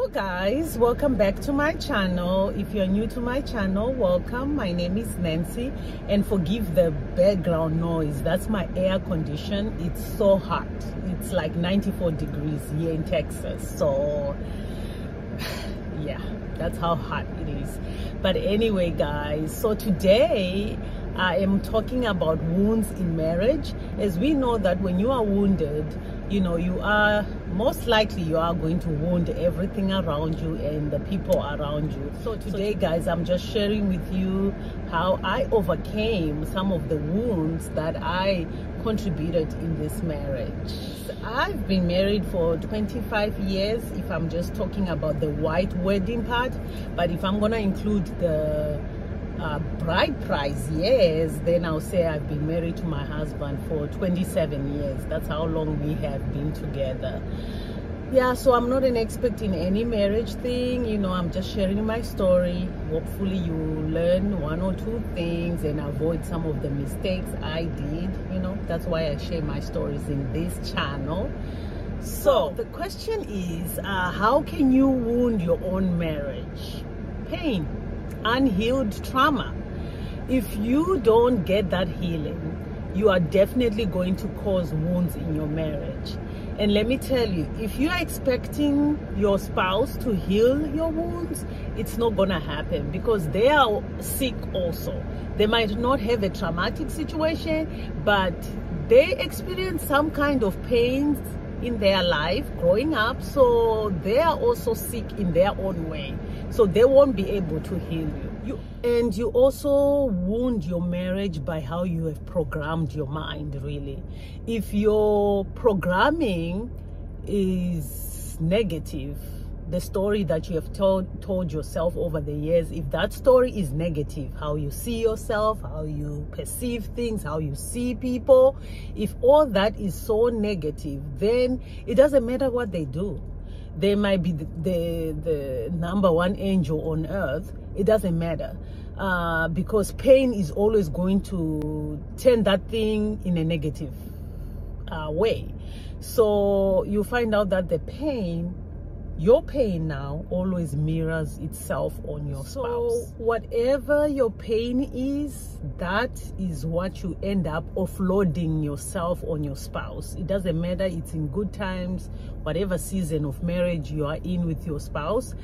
Hello guys, welcome back to my channel. If you're new to my channel, welcome. My name is Nancy, and forgive the background noise. That's my air condition. It's so hot. It's like 94 degrees here in Texas, so yeah, that's how hot it is. But anyway guys, so today I am talking about wounds in marriage. As we know that when you are wounded, you know, you are most likely you are going to wound everything around you and the people around you. So today guys, I'm just sharing with you how I overcame some of the wounds that I contributed in this marriage. I've been married for 25 years if I'm just talking about the white wedding part, but if I'm gonna include the bride price years, then I'll say I've been married to my husband for 27 years. That's how long we have been together. Yeah, so I'm not an expert in any marriage thing, you know, I'm just sharing my story. Hopefully you learn one or two things and avoid some of the mistakes I did. You know, that's why I share my stories in this channel. So the question is, how can you wound your own marriage? Pain, unhealed trauma. If you don't get that healing, you are definitely going to cause wounds in your marriage. And let me tell you, if you are expecting your spouse to heal your wounds, it's not gonna happen, because they are sick also. They might not have a traumatic situation, but they experience some kind of pains in their life growing up, so they are also sick in their own way, so they won't be able to heal you. And you also wound your marriage by how you have programmed your mind, really. If your programming is negative, the story that you have told yourself over the years, if that story is negative, how you see yourself, how you perceive things, how you see people, if all that is so negative, then it doesn't matter what they do. They might be the number one angel on earth. It doesn't matter, because pain is always going to turn that thing in a negative way. So you find out that the pain, your pain now, always mirrors itself on your spouse. So whatever your pain is, that is what you end up offloading yourself on your spouse. It doesn't matter, it's in good times, whatever season of marriage you are in with your spouse,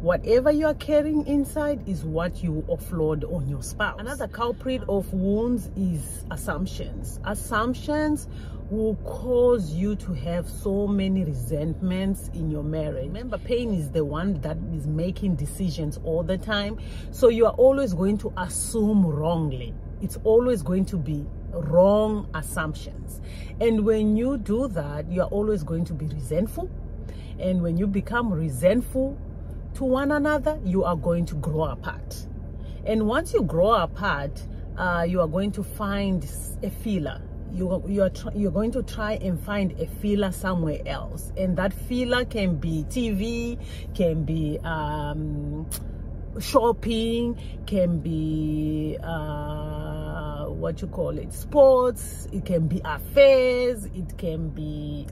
whatever you are carrying inside is what you offload on your spouse. Another culprit of wounds is assumptions. Assumptions will cause you to have so many resentments in your marriage. Remember, pain is the one that is making decisions all the time. So you are always going to assume wrongly. It's always going to be wrong assumptions. And when you do that, you are always going to be resentful. And when you become resentful to one another, you are going to grow apart. And once you grow apart, you are going to find a filler. You're going to try and find a filler somewhere else, and that filler can be TV, can be shopping, can be sports, it can be affairs, it can be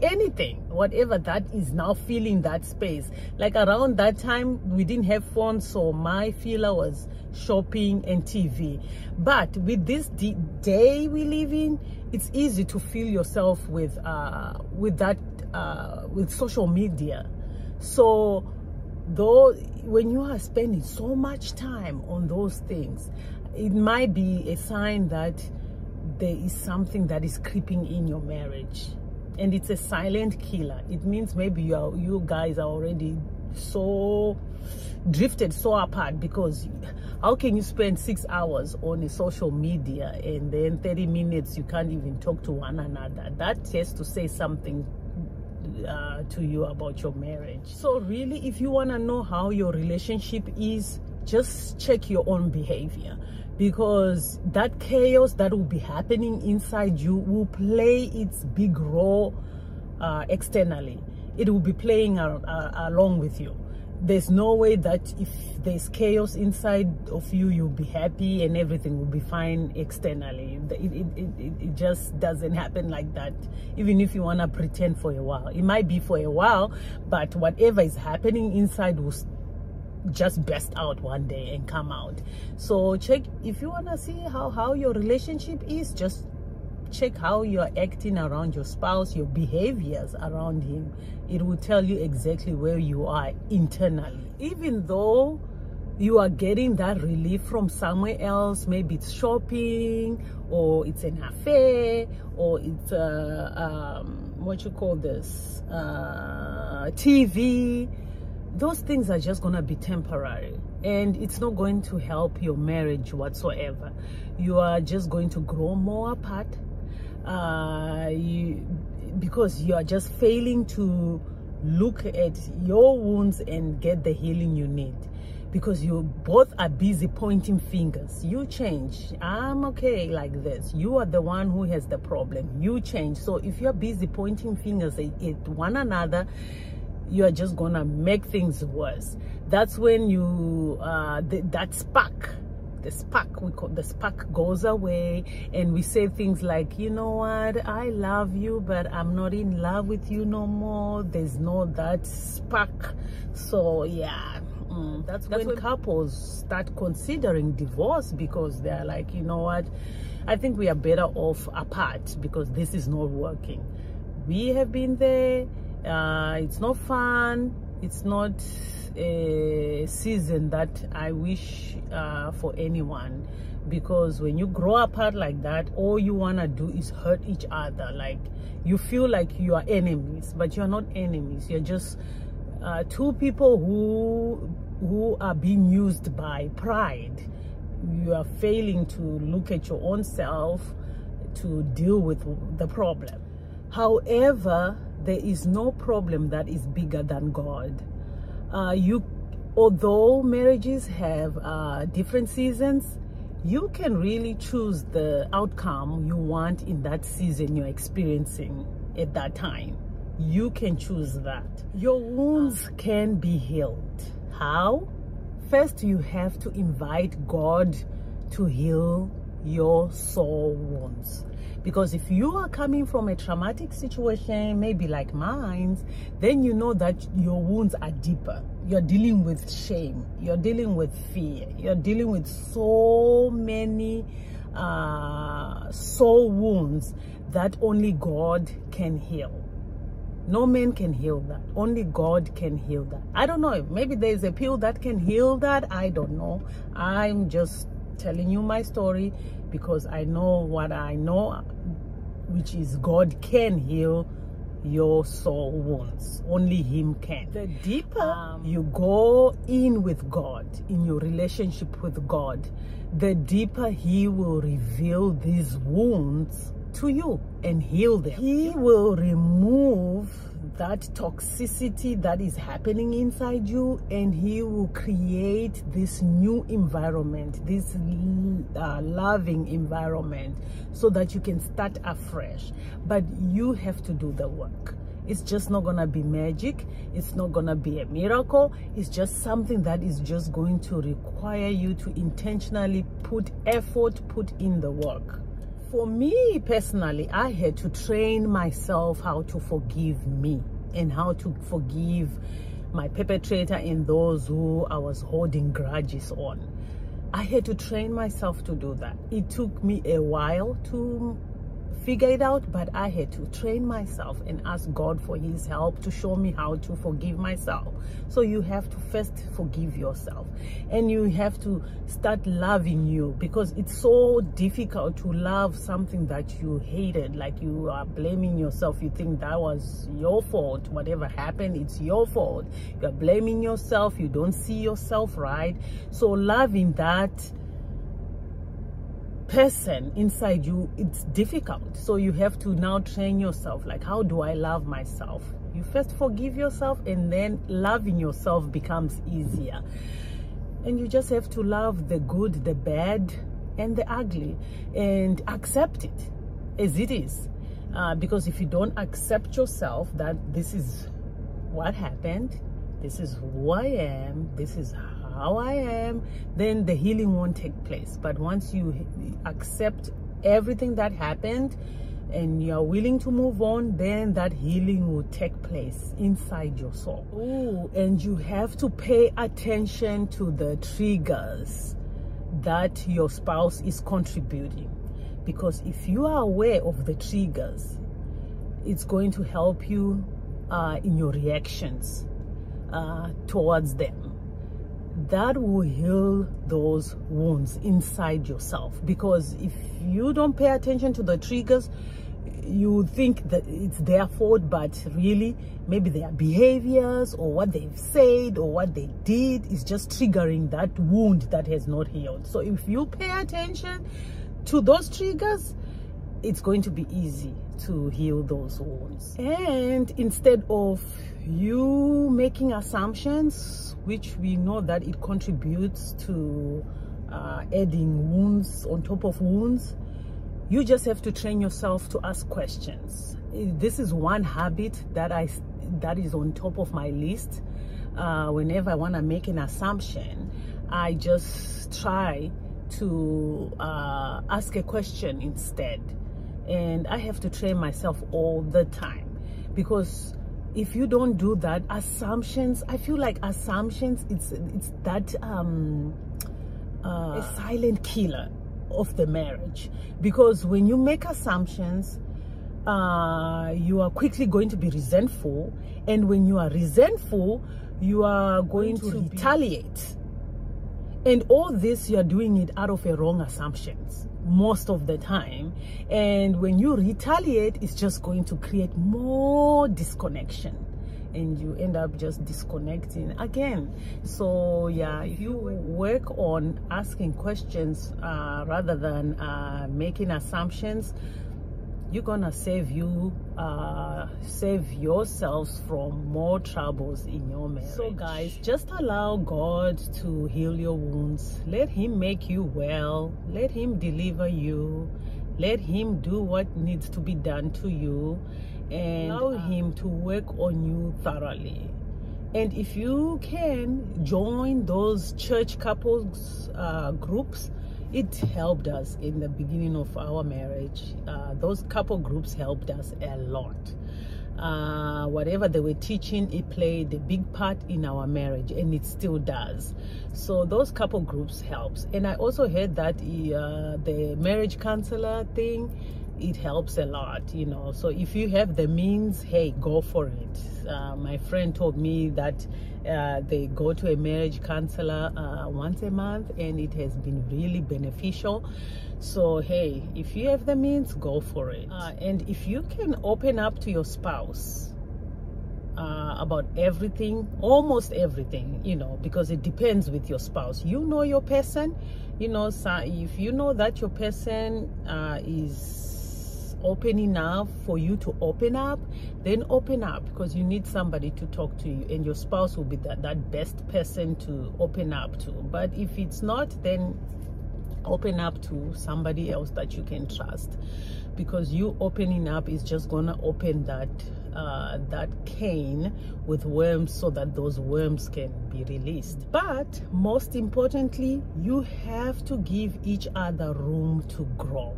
anything, whatever that is now filling that space. Like around that time we didn't have phones, so my filler was shopping and TV. But with this day we live in, it's easy to fill yourself with social media. So though when you are spending so much time on those things, it might be a sign that there is something that is creeping in your marriage, and it's a silent killer. It means maybe you guys are already so drifted so apart, because how can you spend 6 hours on a social media and then 30 minutes you can't even talk to one another? That has to say something to you about your marriage. So really, if you want to know how your relationship is, just check your own behavior, because that chaos that will be happening inside you will play its big role externally. It will be playing along with you. there's no way that if there's chaos inside of you, you'll be happy and everything will be fine externally. It just doesn't happen like that. Even if you want to pretend for a while, it might be for a while, but whatever is happening inside will just burst out one day and come out. So check, if you want to see how your relationship is, just check how you're acting around your spouse, your behaviors around him. It will tell you exactly where you are internally. Even though you are getting that relief from somewhere else, maybe it's shopping, or it's an affair, or it's what you call this, TV. Those things are just going to be temporary, and it's not going to help your marriage whatsoever. You are just going to grow more apart, because you are just failing to look at your wounds and get the healing you need, because you both are busy pointing fingers. You change, I'm okay like this, you are the one who has the problem, you change. So if you're busy pointing fingers at one another, you are just gonna make things worse. That's when you that spark, we call the spark, goes away, and we say things like, you know what, I love you, but I'm not in love with you no more. There's no that spark. So yeah, that's when couples start considering divorce, because they're like, you know what, I think we are better off apart because this is not working. We have been there. It's not fun. It's not a season that I wish for anyone, because when you grow apart like that, all you want to do is hurt each other. Like, you feel like you are enemies, but you're not enemies. You're just two people who are being used by pride. You are failing to look at your own self to deal with the problem. However, there is no problem that is bigger than God. Although marriages have different seasons, you can really choose the outcome you want in that season you're experiencing at that time. You can choose that. Your wounds can be healed. How? First, you have to invite God to heal your soul wounds. Because if you are coming from a traumatic situation, maybe like mine, then you know that your wounds are deeper. You're dealing with shame. You're dealing with fear. You're dealing with so many soul wounds that only God can heal. No man can heal that. Only God can heal that. I don't know. Maybe there's a pill that can heal that. I don't know. I'm just telling you my story, because I know what I know, which is God can heal your soul wounds. Only Him can. The deeper you go in with God, in your relationship with God, the deeper He will reveal these wounds to you and heal them. He will remove that toxicity that is happening inside you, and He will create this new environment, this loving environment, so that you can start afresh. But you have to do the work. It's just not gonna be magic. It's not gonna be a miracle. It's just something that is just going to require you to intentionally put effort, put in the work. For me personally, I had to train myself how to forgive me and how to forgive my perpetrator and those who I was holding grudges on. I had to train myself to do that. It took me a while to figure it out, but I had to train myself and ask God for His help to show me how to forgive myself. So you have to first forgive yourself, and you have to start loving you, because it's so difficult to love something that you hated. Like, you are blaming yourself. You think that was your fault. Whatever happened, it's your fault. You're blaming yourself. You don't see yourself right. So loving that person inside you, it's difficult. So you have to now train yourself, like, how do I love myself? You first forgive yourself, and then loving yourself becomes easier. And you just have to love the good, the bad, and the ugly, and accept it as it is. Because if you don't accept yourself that this is what happened, this is who I am, this is how I am, then the healing won't take place. But once you accept everything that happened and you're willing to move on, then that healing will take place inside your soul. Ooh, and you have to pay attention to the triggers that your spouse is contributing, because if you are aware of the triggers, it's going to help you in your reactions towards them. That will heal those wounds inside yourself, because if you don't pay attention to the triggers, you think that it's their fault, but really maybe their behaviors or what they've said or what they did is just triggering that wound that has not healed. So if you pay attention to those triggers, it's going to be easy to heal those wounds. And instead of you making assumptions, which we know that it contributes to adding wounds on top of wounds, you just have to train yourself to ask questions. This is one habit that is on top of my list. Whenever I want to make an assumption, I just try to ask a question instead. And I have to train myself all the time, because if you don't do that, assumptions, I feel like assumptions, it's that a silent killer of the marriage. Because when you make assumptions, you are quickly going to be resentful, and when you are resentful, you are going to retaliate. And all this, you are doing it out of a wrong assumptions most of the time. And when you retaliate, it's just going to create more disconnection, and you end up just disconnecting again. So yeah, if you work on asking questions rather than making assumptions, you're gonna save yourselves from more troubles in your marriage. So guys, just allow God to heal your wounds. Let him make you well. Let him deliver you. Let him do what needs to be done to you, and allow him to work on you thoroughly. And if you can join those church couples groups, it helped us in the beginning of our marriage. Those couple groups helped us a lot. Whatever they were teaching, it played a big part in our marriage, and it still does. So those couple groups helps. And I also heard that the marriage counselor thing, it helps a lot, you know. So if you have the means, hey, go for it. My friend told me that they go to a marriage counselor once a month, and it has been really beneficial. So hey, if you have the means, go for it. And if you can open up to your spouse about everything, almost everything, you know, because it depends with your spouse. You know your person, you know. So if you know that your person is open enough for you to open up, then open up, because you need somebody to talk to you, and your spouse will be that best person to open up to. But if it's not, then open up to somebody else that you can trust, because you opening up is just gonna open that cane with worms, so that those worms can be released. But most importantly, you have to give each other room to grow,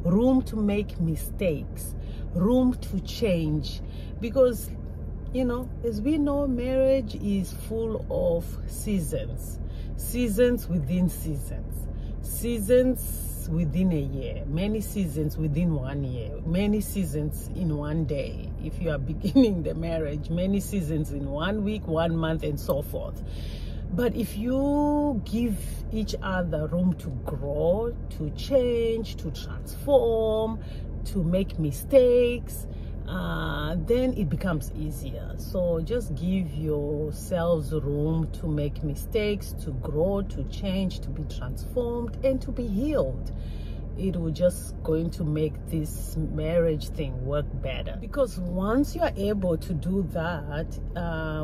room to make mistakes, room to change. Because, you know, as we know, marriage is full of seasons within seasons, seasons within a year, many seasons within 1 year, many seasons in one day. If you are beginning the marriage, many seasons in 1 week, 1 month, and so forth. But if you give each other room to grow, to change, to transform, to make mistakes, then it becomes easier. So just give yourselves room to make mistakes, to grow, to change, to be transformed, and to be healed. It will just going to make this marriage thing work better. Because once you are able to do that,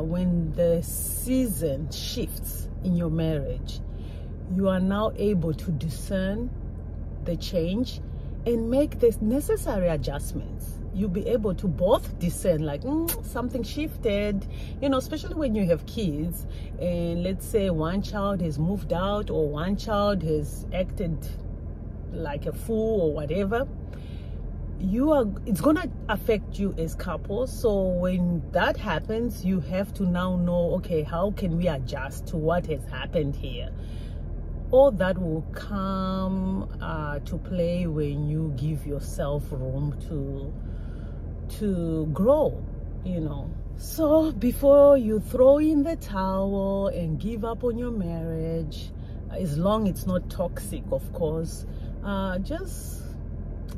when the season shifts in your marriage, you are now able to discern the change and make the necessary adjustments. you'll be able to both discern like something shifted, you know, especially when you have kids and let's say one child has moved out or one child has acted like a fool or whatever. It's gonna affect you as couples. So when that happens, you have to now know, okay, how can we adjust to what has happened here? All that will come to play when you give yourself room to grow, you know. So before you throw in the towel and give up on your marriage, as long as it's not toxic, of course, just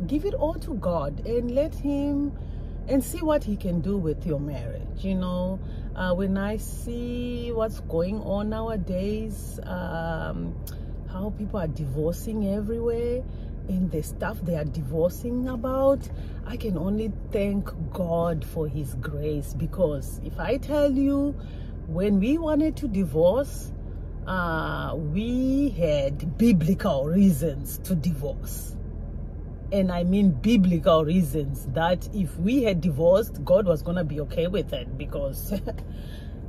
give it all to God and let him and see what he can do with your marriage. You know, when I see what's going on nowadays, how people are divorcing everywhere and the stuff they are divorcing about, I can only thank God for his grace. Because if I tell you, when we wanted to divorce, we had biblical reasons to divorce. And I mean biblical reasons that if we had divorced, God was going to be okay with it because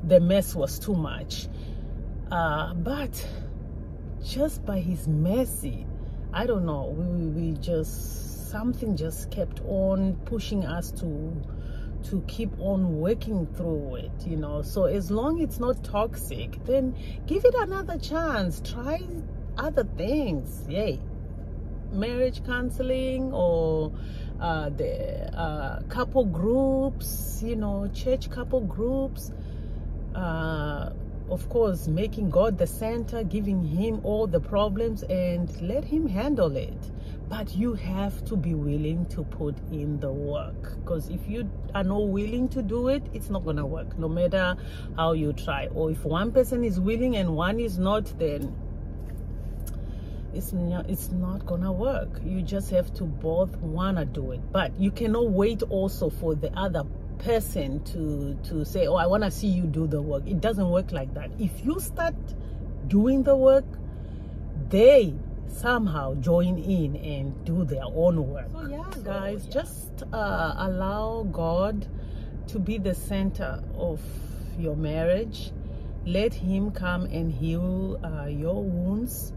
the mess was too much. But just by his mercy, I don't know, we just, something just kept on pushing us to keep on working through it, you know. So as long as it's not toxic, then give it another chance. Try other things. Yay. Marriage counseling or the couple groups, you know, church couple groups. Of course, making God the center, giving him all the problems and let him handle it. But you have to be willing to put in the work, because if you are not willing to do it, it's not going to work, no matter how you try. Or if one person is willing and one is not, then it's not gonna work. You just have to both wanna do it. But you cannot wait also for the other person to say, oh, I want to see you do the work. It doesn't work like that. If you start doing the work, they somehow join in and do their own work. So yeah, guys, just allow God to be the center of your marriage. Let him come and heal your wounds,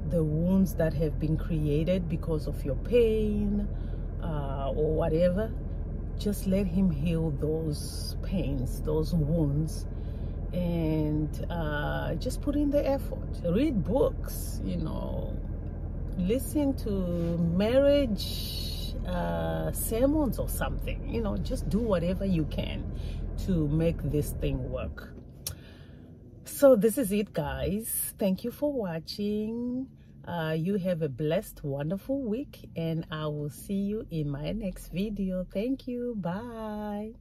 the wounds that have been created because of your pain or whatever. Just let him heal those pains, those wounds, and just put in the effort. Read books, you know, listen to marriage sermons or something, you know. Just do whatever you can to make this thing work. So this is it, guys. Thank you for watching. You have a blessed, wonderful week, and I will see you in my next video. Thank you. Bye.